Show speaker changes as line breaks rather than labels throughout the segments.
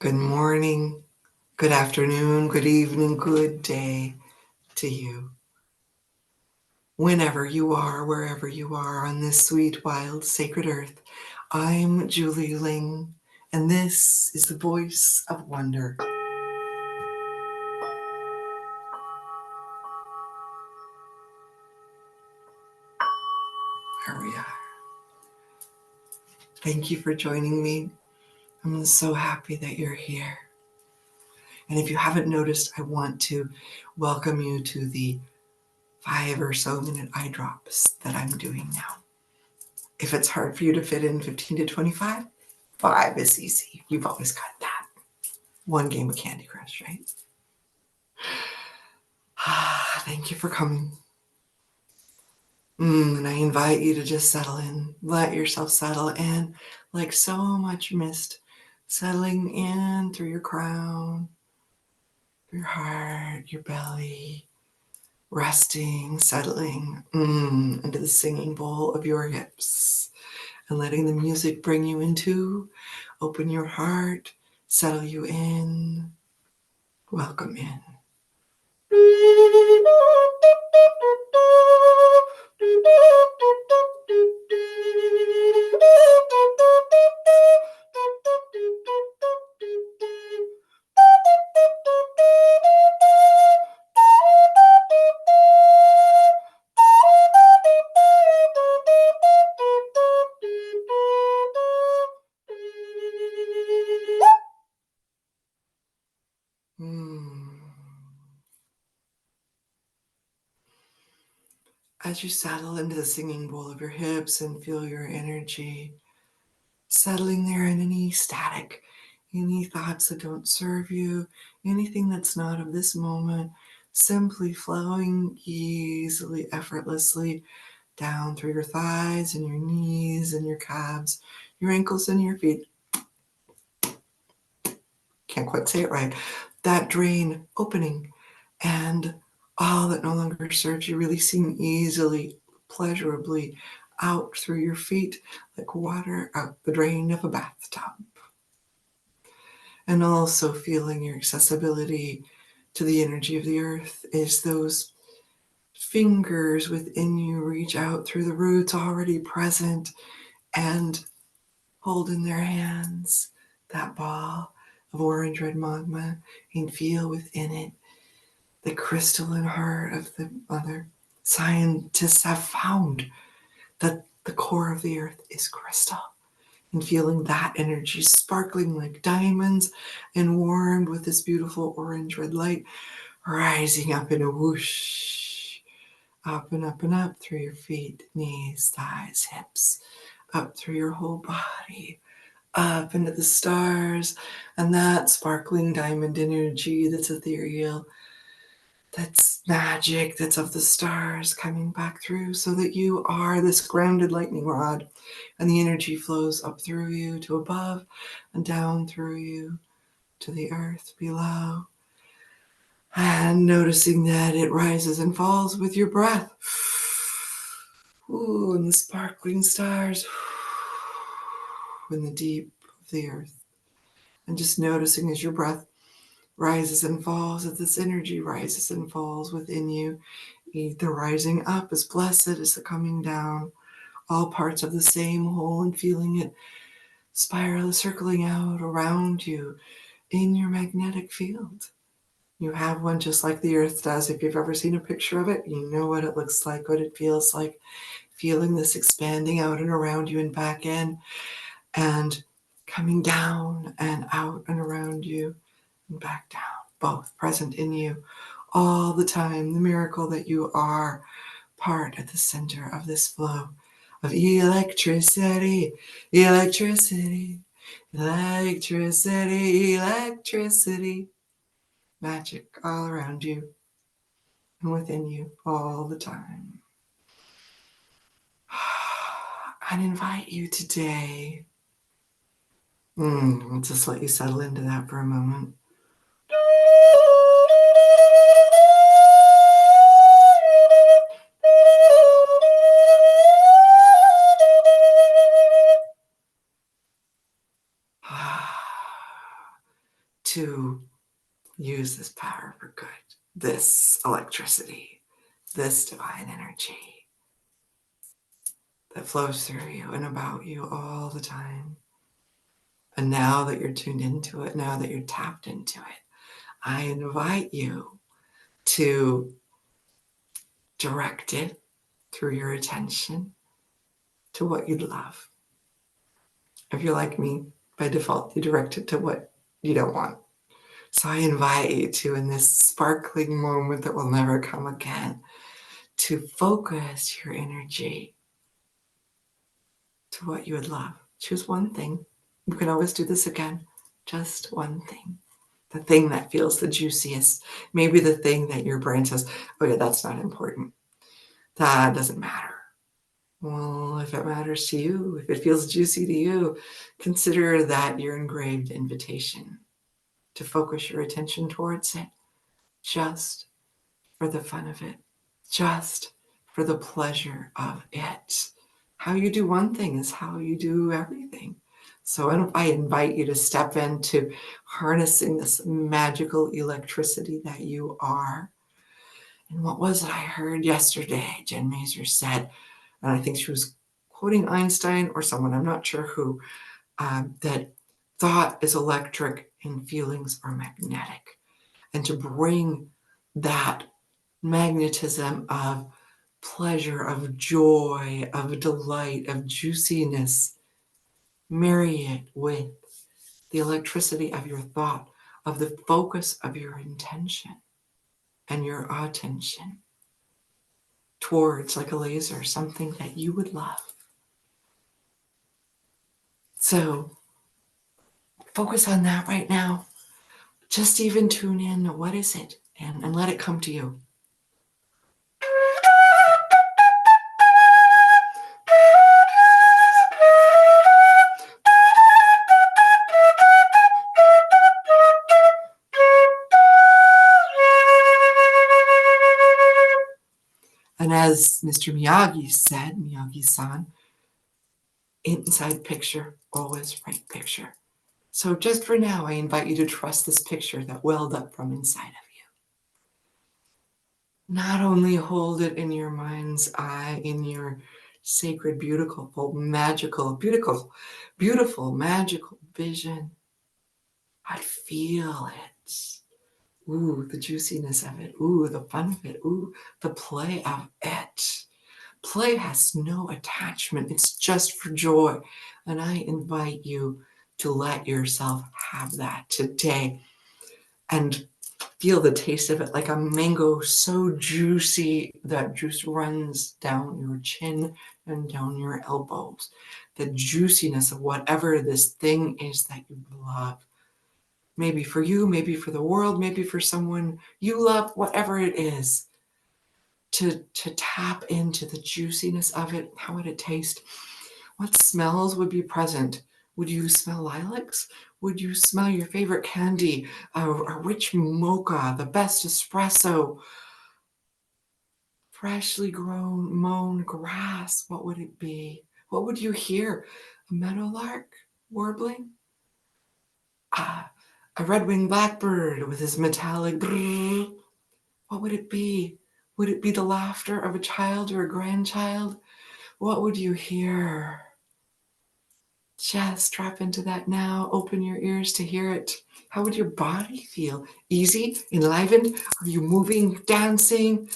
Good morning, good afternoon, good evening, good day to you. Whenever you are, wherever you are on this sweet, wild, sacred earth, I'm Julie Ling, and this is the Voice of Wonder. Here we are. Thank you for joining me. I'm so happy that you're here. And if you haven't noticed, I want to welcome you to the 5 or so minute eye drops that I'm doing now. If it's hard for you to fit in 15 to 25, 5 is easy. You've always got that. One game of Candy Crush, right? Thank you for coming. And I invite you to just settle in. Let yourself settle in like so much mist settling in through your crown, your heart, your belly, resting, settling into the singing bowl of your hips and letting the music bring you into, open your heart, settle you in, welcome in. As you settle into the singing bowl of your hips and feel your energy settling there in any static, any thoughts that don't serve you, anything that's not of this moment, simply flowing easily, effortlessly down through your thighs and your knees and your calves, your ankles and your feet. Can't quite say it right. That drain opening and all that no longer serves you releasing easily, pleasurably out through your feet like water out the drain of a bathtub. And also feeling your accessibility to the energy of the earth is those fingers within you reach out through the roots already present and hold in their hands that ball of orange red magma and feel within it the crystalline heart of the mother. Scientists have found that the core of the earth is crystal, and feeling that energy sparkling like diamonds and warmed with this beautiful orange red light rising up in a whoosh, up and up and up through your feet, knees, thighs, hips, up through your whole body, up into the stars, and that sparkling diamond energy that's ethereal, that's magic, that's of the stars coming back through so that you are this grounded lightning rod and the energy flows up through you to above and down through you to the earth below. And noticing that it rises and falls with your breath. Ooh, and the sparkling stars in the deep of the earth. And just noticing as your breath rises and falls, that this energy rises and falls within you. The rising up is blessed as the coming down, all parts of the same whole, and feeling it spiral, circling out around you in your magnetic field. You have one just like the earth does. If you've ever seen a picture of it, you know what it looks like, what it feels like, feeling this expanding out and around you and back in, and coming down and out and around you and back down, both present in you all the time. The miracle that you are part at the center of this flow of electricity, electricity, electricity, electricity, magic all around you and within you all the time. I'd invite you today, I'll just let you settle into that for a moment. use this power for good, this electricity, this divine energy that flows through you and about you all the time. And now that you're tuned into it, now that you're tapped into it, I invite you to direct it through your attention to what you'd love. If you're like me, by default, you direct it to what you don't want. So I invite you to, in this sparkling moment that will never come again, to focus your energy to what you would love. Choose one thing. You can always do this again. Just one thing. The thing that feels the juiciest. Maybe the thing that your brain says, oh yeah, that's not important. That doesn't matter. Well, if it matters to you, if it feels juicy to you, consider that your engraved invitation to focus your attention towards it, just for the fun of it, just for the pleasure of it. How you do one thing is how you do everything. So I invite you to step into harnessing this magical electricity that you are. And what was it I heard yesterday? Jen Mazer said, and I think she was quoting Einstein or someone, I'm not sure who, that thought is electric and feelings are magnetic. And to bring that magnetism of pleasure, of joy, of delight, of juiciness, marry it with the electricity of your thought, of the focus of your intention and your attention towards, like a laser, something that you would love. So focus on that right now. Just even tune in. What is it? And let it come to you. And as Mr. Miyagi said, Miyagi-san, inside picture, always right picture. So just for now, I invite you to trust this picture that welled up from inside of you. Not only hold it in your mind's eye, in your sacred, beautiful, magical, beautiful, magical vision. I feel it. Ooh, the juiciness of it. Ooh, the fun of it. Ooh, the play of it. Play has no attachment. It's just for joy. And I invite you to let yourself have that today and feel the taste of it like a mango so juicy that juice runs down your chin and down your elbows. The juiciness of whatever this thing is that you love. Maybe for you, maybe for the world, maybe for someone you love, whatever it is. To tap into the juiciness of it. How would it taste? What smells would be present? Would you smell lilacs? Would you smell your favorite candy? A rich mocha, the best espresso, freshly grown mown grass? What would it be? What would you hear? A meadowlark warbling? A red-winged blackbird with his metallic brrr. What would it be? Would it be the laughter of a child or a grandchild? What would you hear? Just drop into that now. Open your ears to hear it. How would your body feel? Easy? Enlivened? Are you moving, dancing?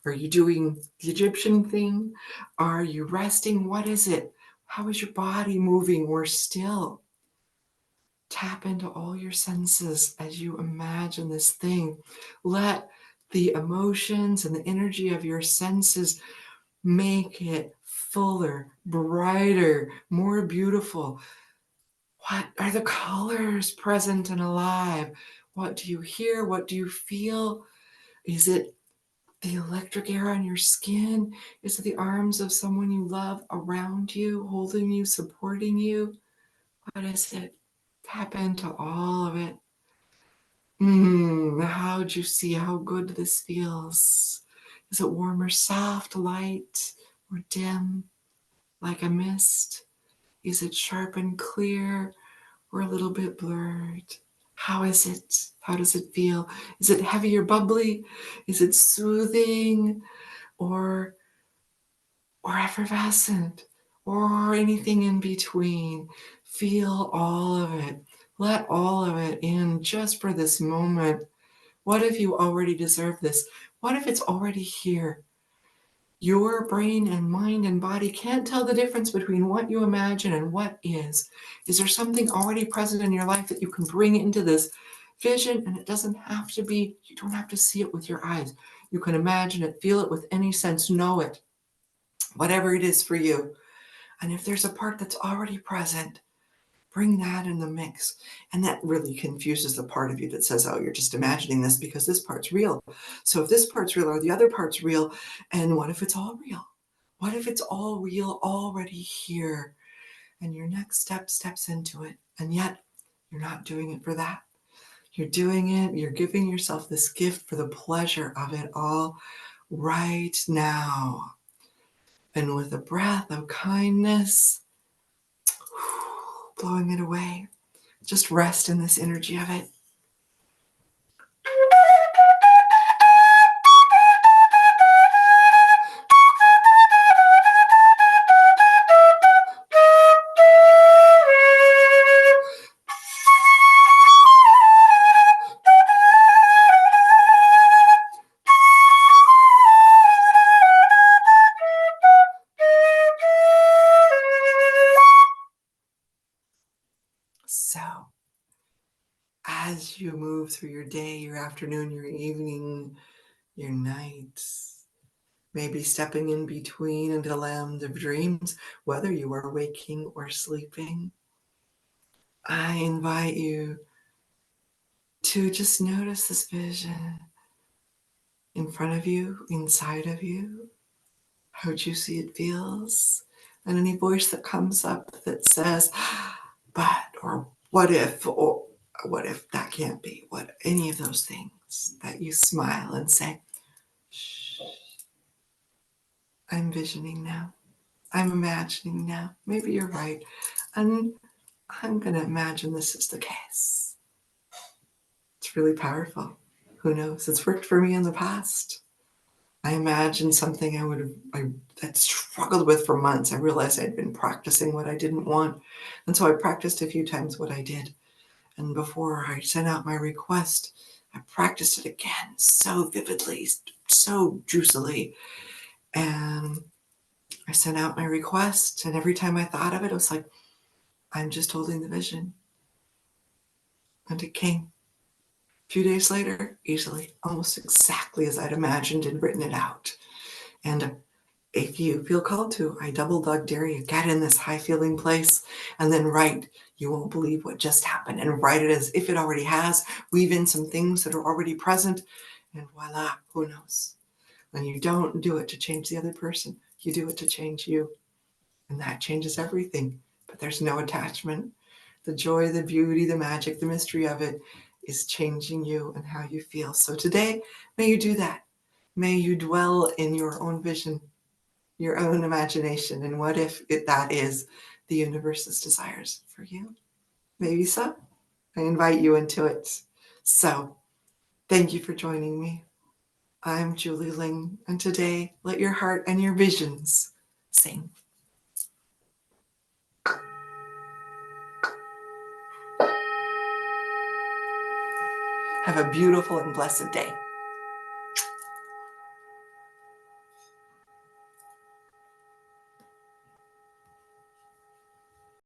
Are you doing the Egyptian thing? Are you resting? What is it? How is your body moving or still? Tap into all your senses as you imagine this thing. Let the emotions and the energy of your senses make it fuller, brighter, more beautiful. What are the colors present and alive? What do you hear? What do you feel? Is it the electric air on your skin? Is it the arms of someone you love around you, holding you, supporting you? What is it? Tap into all of it. How juicy, how good this feels. Is it warm or soft, light or dim, like a mist? Is it sharp and clear or a little bit blurred? How is it? How does it feel? Is it heavy or bubbly? Is it soothing or effervescent or anything in between? Feel all of it. Let all of it in just for this moment. What if you already deserve this? What if it's already here? Your brain and mind and body can't tell the difference between what you imagine and what is. Is there something already present in your life that you can bring into this vision? And it doesn't have to be, you don't have to see it with your eyes. You can imagine it, feel it with any sense, know it, whatever it is for you. And if there's a part that's already present, bring that in the mix. And that really confuses the part of you that says, oh, you're just imagining this because this part's real. So if this part's real or the other part's real, and what if it's all real? What if it's all real already here? And your next step steps into it. And yet you're not doing it for that. You're doing it, you're giving yourself this gift for the pleasure of it all right now. And with a breath of kindness, blowing it away. Just rest in this energy of it. So, as you move through your day, your afternoon, your evening, your nights, maybe stepping in between into the land of dreams, whether you are waking or sleeping, I invite you to just notice this vision in front of you, inside of you, how juicy it feels, and any voice that comes up that says, but, or what if that can't be, what, any of those things, that you smile and say, shh, I'm visioning now. I'm imagining now. Maybe you're right. And I'm going to imagine this is the case. It's really powerful. Who knows? It's worked for me in the past. I imagined something I had struggled with for months. I realized I'd been practicing what I didn't want. And so I practiced a few times what I did. And before I sent out my request, I practiced it again so vividly, so juicily. And I sent out my request. And every time I thought of it, I was like, I'm just holding the vision. And it came. A few days later, easily, almost exactly as I'd imagined and written it out. And if you feel called to, I double dog dare you, get in this high feeling place and then write. You won't believe what just happened, and write it as if it already has. Weave in some things that are already present, and voila, who knows? And you don't do it to change the other person. You do it to change you. And that changes everything. But there's no attachment. The joy, the beauty, the magic, the mystery of it is changing you and how you feel. So today, may you do that. May you dwell in your own vision, your own imagination, and what if that is the universe's desires for you? Maybe so. I invite you into it. So, thank you for joining me. I'm Julie Ling, and today, let your heart and your visions sing. Have a beautiful and blessed day.